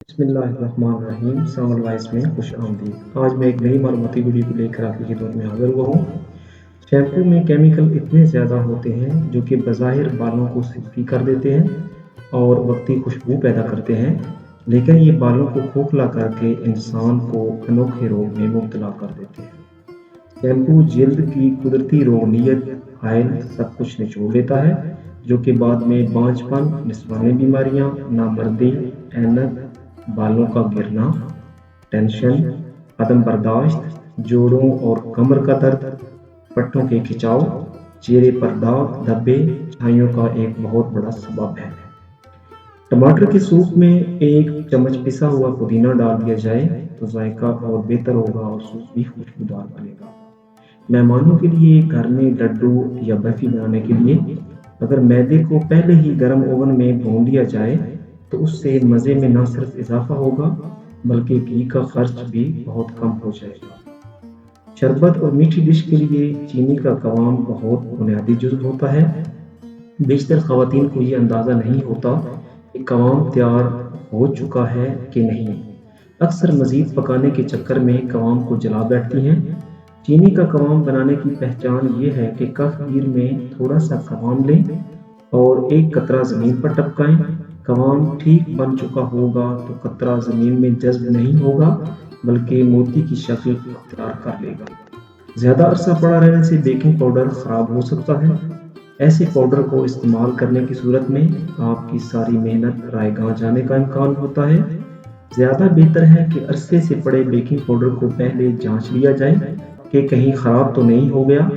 बिस्मिल्लाहिर्रहमानिर्रहीम। सामल वॉइस में खुश आमदीद। आज मैं एक नई मालूमाती वीडियो को लेकर आपकी खिदमत में हाजिर हुआ हूँ। शैम्पू में केमिकल इतने ज़्यादा होते हैं जो कि बज़ाहिर बालों को सिल्की कर देते हैं और वक्ती खुशबू पैदा करते हैं, लेकिन ये बालों को खोखला करके इंसान को अनोखे रोग में मुब्तला कर देते हैं। शैम्पू जल्द की कुदरती रोगनियत आयल सब कुछ निचोड़ लेता है, जो कि बाद में बांझपन, निस्वानी बीमारियां, नामर्दी, ऐनक, बालों का गिरना, टेंशन, अदम बर्दाश्त, जोड़ों और कमर का दर्द, पट्टों के खिंचाव, चेहरे पर दाग धब्बे, छाइयों का एक बहुत बड़ा सबब है। टमाटर के सूप में 1 चम्मच पिसा हुआ पुदीना डाल दिया जाए तो जायका और बेहतर होगा और सूप भी खुशबूदार बनेगा। मेहमानों के लिए घर में लड्डू या बर्फी बनाने के लिए अगर मैदे को पहले ही गर्म ओवन में भून लिया जाए तो उससे मज़े में न सिर्फ इजाफा होगा बल्कि घी का खर्च भी बहुत कम हो जाएगा। शरबत और मीठी डिश के लिए चीनी का कवाम बहुत बुनियादी जुज़ होता है। बेशतर ख़वातीन को ये अंदाज़ा नहीं होता कि कवाम तैयार हो चुका है कि नहीं। अक्सर मज़ीद पकाने के चक्कर में कवाम को जला बैठती हैं। चीनी का कवाम बनाने की पहचान ये है कि कफ़गीर में थोड़ा सा कवाम लें और एक कतरा ज़मीन पर टपकाएं। कवाम ठीक बन चुका होगा तो कतरा ज़मीन में जज्ब नहीं होगा बल्कि मोती की शक्ल अख्तियार कर लेगा। ज़्यादा अरसा पड़ा रहने से बेकिंग पाउडर ख़राब हो सकता है। ऐसे पाउडर को इस्तेमाल करने की सूरत में आपकी सारी मेहनत रायगां जाने का इम्कान होता है। ज़्यादा बेहतर है कि अरसे से पड़े बेकिंग पाउडर को पहले जांच लिया जाए कि कहीं ख़राब तो नहीं हो गया।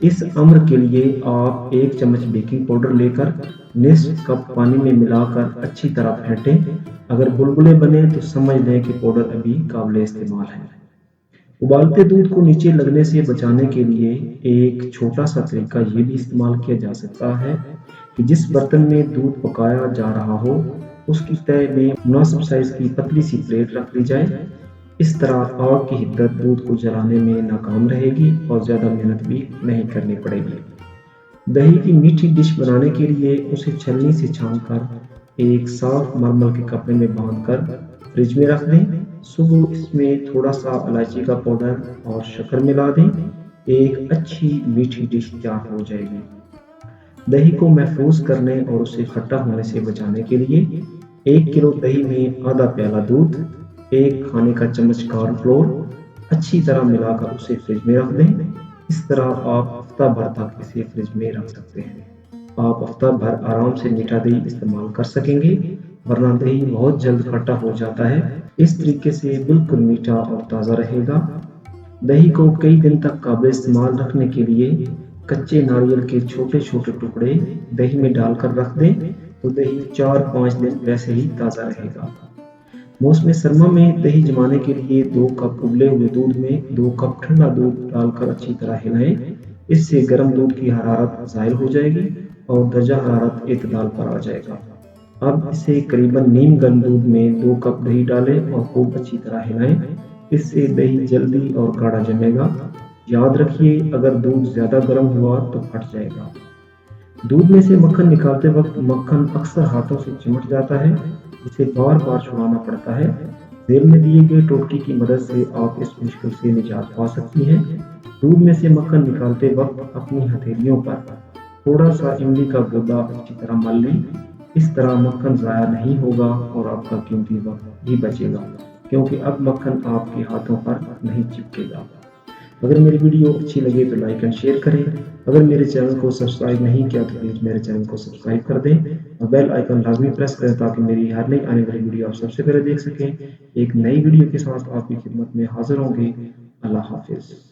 इस अम्र के लिए आप 1 चम्मच बेकिंग पाउडर लेकर निस्फ कप पानी में मिलाकर अच्छी तरह फेंटें। अगर बुलबुले बने तो समझ लें कि पाउडर अभी काबिल इस्तेमाल है। उबालते दूध को नीचे लगने से बचाने के लिए एक छोटा सा तरीका ये भी इस्तेमाल किया जा सकता है कि जिस बर्तन में दूध पकाया जा रहा हो उसकी तह में मुनासिब साइज़ की पतली सी प्लेट रख ली जाए। इस तरह आग की हिद्दत दूध को जलाने में नाकाम रहेगी और ज़्यादा मेहनत भी नहीं करनी पड़ेगी। दही की मीठी डिश बनाने के लिए उसे छलनी से छानकर एक साफ मरमल के कपड़े में बांधकर फ्रिज में रख दें। सुबह इसमें थोड़ा सा इलायची का पाउडर और शक्कर मिला दें। एक अच्छी मीठी डिश तैयार हो जाएगी। दही को महफूज करने और उसे खट्टा होने से बचाने के लिए 1 किलो दही में आधा प्याला दूध, 1 खाने का चम्मच कॉर्नफ्लोर अच्छी तरह मिलाकर उसे फ्रिज में रख दें। इस तरह आप हफ्ता भर तक इसे फ्रिज में रख सकते हैं। आप हफ्ता भर आराम से मीठा दही इस्तेमाल कर सकेंगे, वरना दही बहुत जल्द खट्टा हो जाता है। इस तरीके से बिल्कुल मीठा और ताज़ा रहेगा। दही को कई दिन तक काबिल इस्तेमाल रखने के लिए कच्चे नारियल के छोटे छोटे टुकड़े दही में डालकर रख दें तो दही 4-5 दिन वैसे ही ताज़ा रहेगा। मौसम सरमा में दही जमाने के लिए 2 कप उबले हुए दूध में 2 कप ठंडा दूध डालकर अच्छी तरह हिलाएं। इससे गर्म दूध की हरारत ज़ाहिर हो जाएगी और दर्जा हरारत एतदाल पर आ जाएगा। अब इसे करीबन नीम गर्म दूध में 2 कप दही डालें और खूब अच्छी तरह हिलाएं। इससे दही जल्दी और गाढ़ा जमेगा। याद रखिए, अगर दूध ज़्यादा गर्म हुआ तो फट जाएगा। दूध में से मक्खन निकालते वक्त मक्खन अक्सर हाथों से चिमट जाता है, जिसे बार बार छुड़ाना पड़ता है। जेल में दिए गए टोटकी की मदद से आप इस मुश्किल से निजात पा सकती हैं। दूध में से मक्खन निकालते वक्त अपनी हथेलियों पर थोड़ा सा इमली का गूदा अच्छी तरह मल लें। इस तरह मक्खन ज़ाया नहीं होगा और आपका कीमती वक्त भी बचेगा, क्योंकि अब मक्खन आपके हाथों पर नहीं चिपकेगा। अगर मेरी वीडियो अच्छी लगे तो लाइक एंड शेयर करें। अगर मेरे चैनल को सब्सक्राइब नहीं किया तो प्लीज़ मेरे चैनल को सब्सक्राइब कर दें और बेल आइकन लाजमी प्रेस करें ताकि मेरी हर नई आने वाली वीडियो आप सबसे पहले देख सकें। एक नई वीडियो के साथ आपकी खिदमत में हाजिर होंगे। अल्लाह हाफिज़।